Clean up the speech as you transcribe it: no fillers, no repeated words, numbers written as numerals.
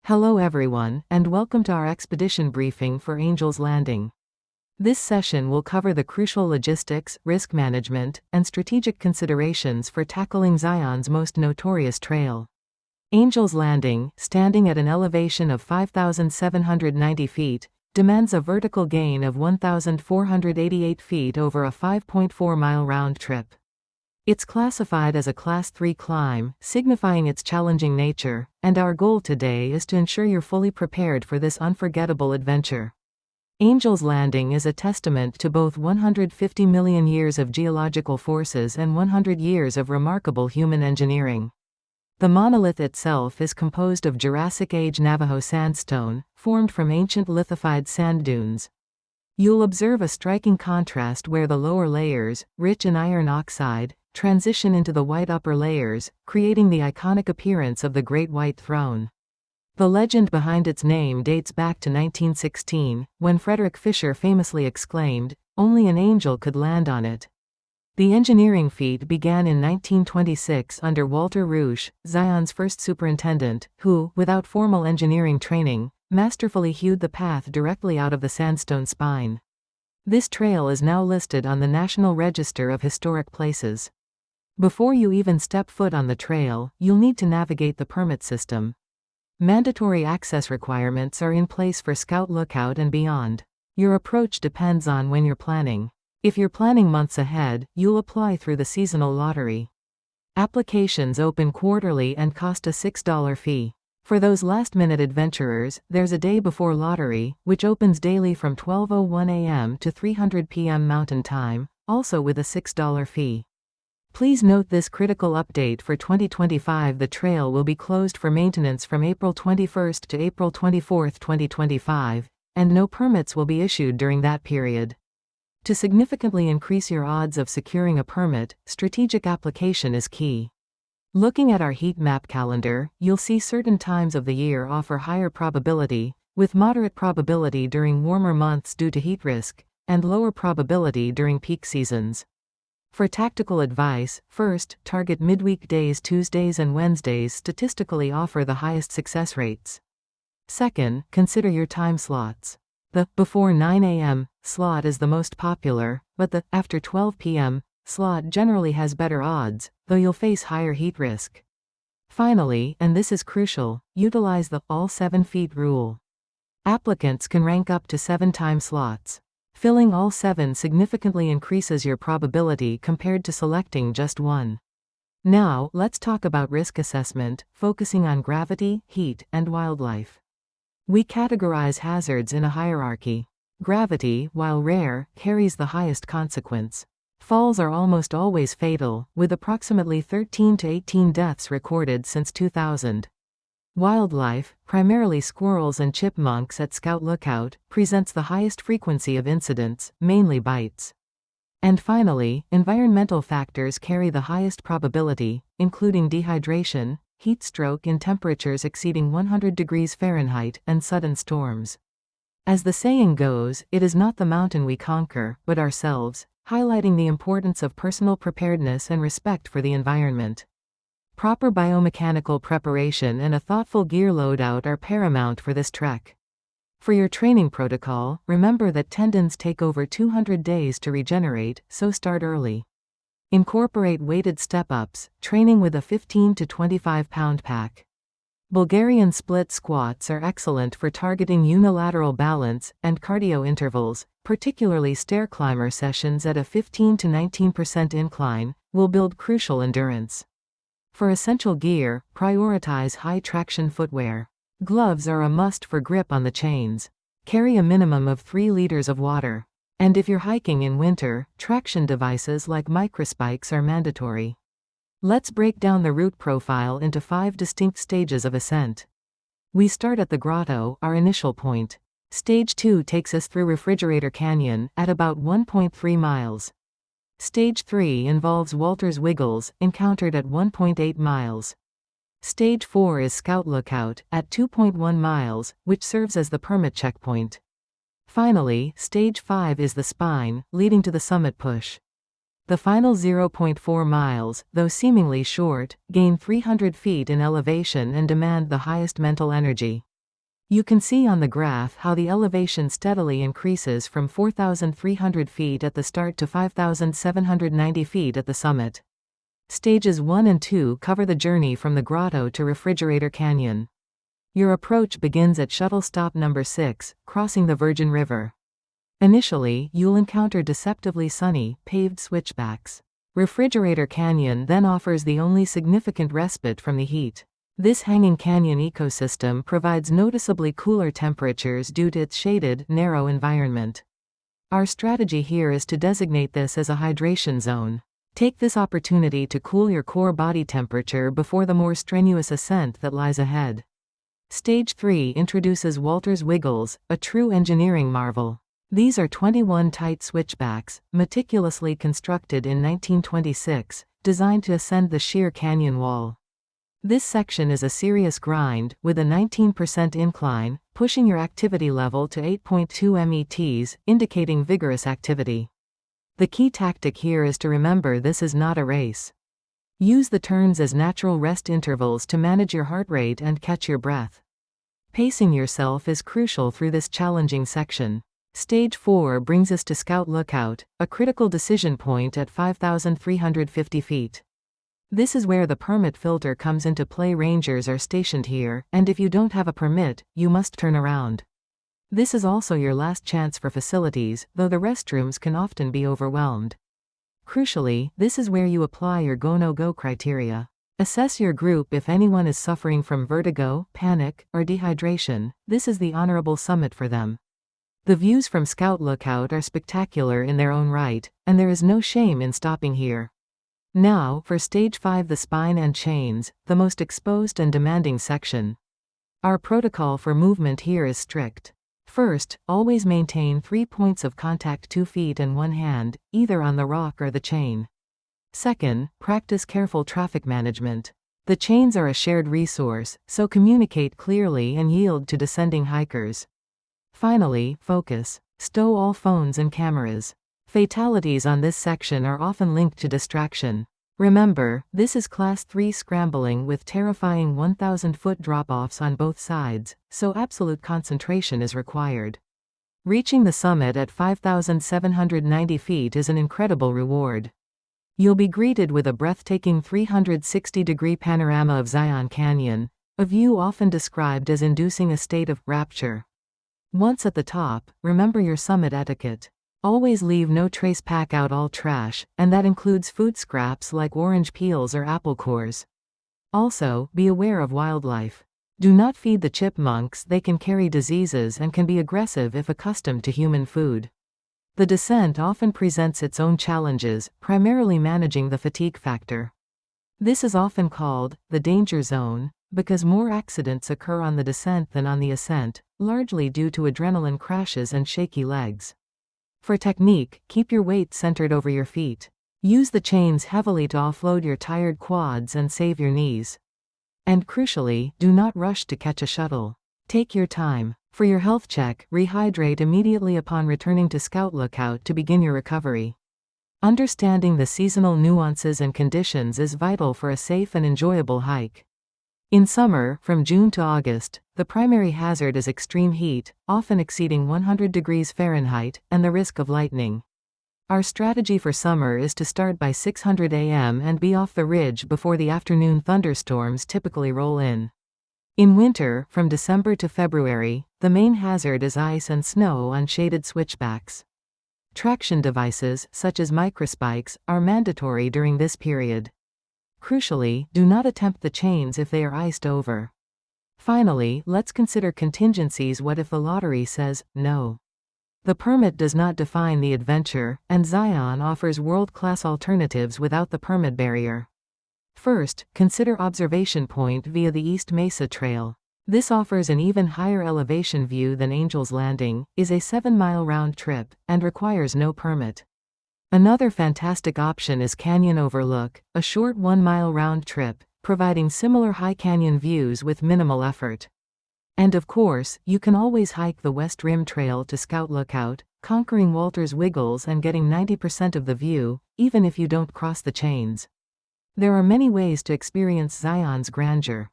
Hello everyone, and welcome to our expedition briefing for Angel's Landing. This session will cover the crucial logistics, risk management, and strategic considerations for tackling Zion's most notorious trail. Angel's Landing, standing at an elevation of 5,790 feet, demands a vertical gain of 1,488 feet over a 5.4-mile round trip. It's classified as a Class 3 climb, signifying its challenging nature, and our goal today is to ensure you're fully prepared for this unforgettable adventure. Angel's Landing is a testament to both 150 million years of geological forces and 100 years of remarkable human engineering. The monolith itself is composed of Jurassic Age Navajo sandstone, formed from ancient lithified sand dunes. You'll observe a striking contrast where the lower layers, rich in iron oxide, transition into the white upper layers, creating the iconic appearance of the Great White Throne. The legend behind its name dates back to 1916, when Frederick Fisher famously exclaimed, "Only an angel could land on it." The engineering feat began in 1926 under Walter Rusch, Zion's first superintendent, who, without formal engineering training, masterfully hewed the path directly out of the sandstone spine. This trail is now listed on the National Register of Historic Places. Before you even step foot on the trail, you'll need to navigate the permit system. Mandatory access requirements are in place for Scout Lookout and beyond. Your approach depends on when you're planning. If you're planning months ahead, you'll apply through the seasonal lottery. Applications open quarterly and cost a $6 fee. For those last-minute adventurers, there's a day before lottery, which opens daily from 12:01 a.m. to 3:00 p.m. Mountain Time, also with a $6 fee. Please note this critical update for 2025: the trail will be closed for maintenance from April 21 to April 24, 2025, and no permits will be issued during that period. To significantly increase your odds of securing a permit, strategic application is key. Looking at our heat map calendar, you'll see certain times of the year offer higher probability, with moderate probability during warmer months due to heat risk, and lower probability during peak seasons. For tactical advice, first, target midweek days. Tuesdays and Wednesdays statistically offer the highest success rates. Second, consider your time slots. The before 9 a.m. slot is the most popular, but the after 12 p.m. slot generally has better odds, though you'll face higher heat risk. Finally, and this is crucial, utilize the all 7 feet rule. Applicants can rank up to 7 time slots. Filling all 7 significantly increases your probability compared to selecting just one. Now, let's talk about risk assessment, focusing on gravity, heat, and wildlife. We categorize hazards in a hierarchy. Gravity, while rare, carries the highest consequence. Falls are almost always fatal, with approximately 13 to 18 deaths recorded since 2000. Wildlife, primarily squirrels and chipmunks at Scout Lookout, presents the highest frequency of incidents, mainly bites. And finally, environmental factors carry the highest probability, including dehydration, heat stroke in temperatures exceeding 100 degrees Fahrenheit, and sudden storms. As the saying goes, it is not the mountain we conquer, but ourselves, highlighting the importance of personal preparedness and respect for the environment. Proper biomechanical preparation and a thoughtful gear loadout are paramount for this trek. For your training protocol, remember that tendons take over 200 days to regenerate, so start early. Incorporate weighted step-ups, training with a 15 to 25 pound pack. Bulgarian split squats are excellent for targeting unilateral balance and cardio intervals, particularly stair climber sessions at a 15 to 19% incline, will build crucial endurance. For essential gear, prioritize high-traction footwear. Gloves are a must for grip on the chains. Carry a minimum of 3 liters of water. And if you're hiking in winter, traction devices like microspikes are mandatory. Let's break down the route profile into 5 distinct stages of ascent. We start at the grotto, our initial point. Stage 2 takes us through Refrigerator Canyon, at about 1.3 miles. Stage 3 involves Walter's Wiggles, encountered at 1.8 miles. Stage 4 is Scout Lookout, at 2.1 miles, which serves as the permit checkpoint. Finally, Stage 5 is the spine, leading to the summit push. The final 0.4 miles, though seemingly short, gain 300 feet in elevation and demand the highest mental energy. You can see on the graph how the elevation steadily increases from 4,300 feet at the start to 5,790 feet at the summit. Stages 1 and 2 cover the journey from the grotto to Refrigerator Canyon. Your approach begins at shuttle stop number 6, crossing the Virgin River. Initially, you'll encounter deceptively sunny, paved switchbacks. Refrigerator Canyon then offers the only significant respite from the heat. This hanging canyon ecosystem provides noticeably cooler temperatures due to its shaded, narrow environment. Our strategy here is to designate this as a hydration zone. Take this opportunity to cool your core body temperature before the more strenuous ascent that lies ahead. Stage 3 introduces Walter's Wiggles, a true engineering marvel. These are 21 tight switchbacks, meticulously constructed in 1926, designed to ascend the sheer canyon wall. This section is a serious grind, with a 19% incline, pushing your activity level to 8.2 METs, indicating vigorous activity. The key tactic here is to remember this is not a race. Use the turns as natural rest intervals to manage your heart rate and catch your breath. Pacing yourself is crucial through this challenging section. Stage 4 brings us to Scout Lookout, a critical decision point at 5,350 feet. This is where the permit filter comes into play. Rangers are stationed here, and if you don't have a permit, you must turn around. This is also your last chance for facilities, though the restrooms can often be overwhelmed. Crucially, this is where you apply your go-no-go criteria. Assess your group. If anyone is suffering from vertigo, panic, or dehydration, this is the honorable summit for them. The views from Scout Lookout are spectacular in their own right, and there is no shame in stopping here. Now, for Stage 5, the spine and chains, the most exposed and demanding section. Our protocol for movement here is strict. First, always maintain 3 points of contact, 2 feet and 1 hand, either on the rock or the chain. Second, practice careful traffic management. The chains are a shared resource, so communicate clearly and yield to descending hikers. Finally, focus. Stow all phones and cameras. Fatalities on this section are often linked to distraction. Remember, this is Class 3 scrambling with terrifying 1,000-foot drop-offs on both sides, so absolute concentration is required. Reaching the summit at 5,790 feet is an incredible reward. You'll be greeted with a breathtaking 360-degree panorama of Zion Canyon, a view often described as inducing a state of rapture. Once at the top, remember your summit etiquette. Always leave no trace. Pack out all trash, and that includes food scraps like orange peels or apple cores. Also, be aware of wildlife. Do not feed the chipmunks. They can carry diseases and can be aggressive if accustomed to human food. The descent often presents its own challenges, primarily managing the fatigue factor. This is often called the danger zone, because more accidents occur on the descent than on the ascent, largely due to adrenaline crashes and shaky legs. For technique, keep your weight centered over your feet. Use the chains heavily to offload your tired quads and save your knees. And crucially, do not rush to catch a shuttle. Take your time. For your health check, rehydrate immediately upon returning to Scout Lookout to begin your recovery. Understanding the seasonal nuances and conditions is vital for a safe and enjoyable hike. In summer, from June to August, the primary hazard is extreme heat, often exceeding 100 degrees Fahrenheit, and the risk of lightning. Our strategy for summer is to start by 600 a.m. and be off the ridge before the afternoon thunderstorms typically roll in. In winter, from December to February, the main hazard is ice and snow on shaded switchbacks. Traction devices, such as microspikes, are mandatory during this period. Crucially, do not attempt the chains if they are iced over. Finally, let's consider contingencies. What if the lottery says no? The permit does not define the adventure, and Zion offers world-class alternatives without the permit barrier. First, consider Observation Point via the East Mesa Trail. This offers an even higher elevation view than Angel's Landing, is a 7-mile round trip, and requires no permit. Another fantastic option is Canyon Overlook, a short 1-mile round trip, providing similar high canyon views with minimal effort. And of course, you can always hike the West Rim Trail to Scout Lookout, conquering Walter's Wiggles and getting 90% of the view, even if you don't cross the chains. There are many ways to experience Zion's grandeur.